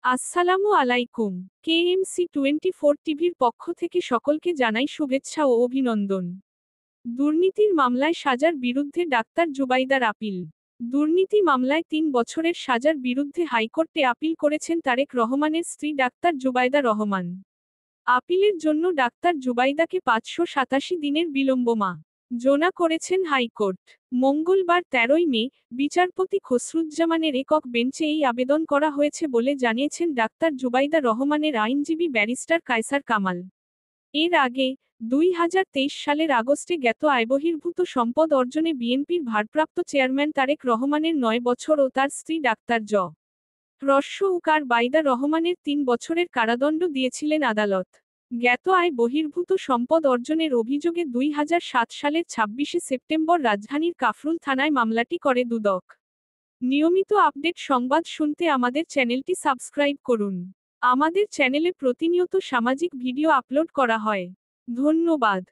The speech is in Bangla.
আসসালামু আলাইকুম। KMC 24 টিভির পক্ষ থেকে সকলকে জানাই শুভেচ্ছা ও অভিনন্দন। দুর্নীতির মামলায় সাজার বিরুদ্ধে ডাক্তার জুবাইদার আপিল। দুর্নীতি মামলায় ৩ বছরের সাজার বিরুদ্ধে হাইকোর্টে আপিল করেছেন তারেক রহমানের স্ত্রী ডাক্তার জুবাইদা রহমান। আপিলের জন্য ডাক্তার জুবাইদাকে ৫৮৭ দিনের বিলম্ব জোনা করেছেন হাইকোর্ট। মঙ্গলবার ১৩ মে বিচারপতি খসরুজ্জামানের একক বেঞ্চে এই আবেদন করা হয়েছে বলে জানিয়েছেন ডাক্তার জুবাইদা রহমানের আইনজীবী ব্যারিস্টার কায়সার কামাল। এর আগে ২০২৩ সালের আগস্টে জ্ঞাত আয়বহির্ভূত সম্পদ অর্জনে বিএনপির ভারপ্রাপ্ত চেয়ারম্যান তারেক রহমানের ৯ বছর ও তার স্ত্রী ডাক্তার উ.কার বাইদা রহমানের ৩ বছরের কারাদণ্ড দিয়েছিলেন আদালত। জ্ঞাত আয় বহির্ভূত সম্পদ অর্জনের অভিযোগে ২০০৭ সালের ২৬শে সেপ্টেম্বর রাজধানীর কাফরুল থানায় মামলাটি করে দুদক। নিয়মিত আপডেট সংবাদ শুনতে আমাদের চ্যানেলটি সাবস্ক্রাইব করুন। আমাদের চ্যানেলে প্রতিনিয়ত সামাজিক ভিডিও আপলোড করা হয়। ধন্যবাদ।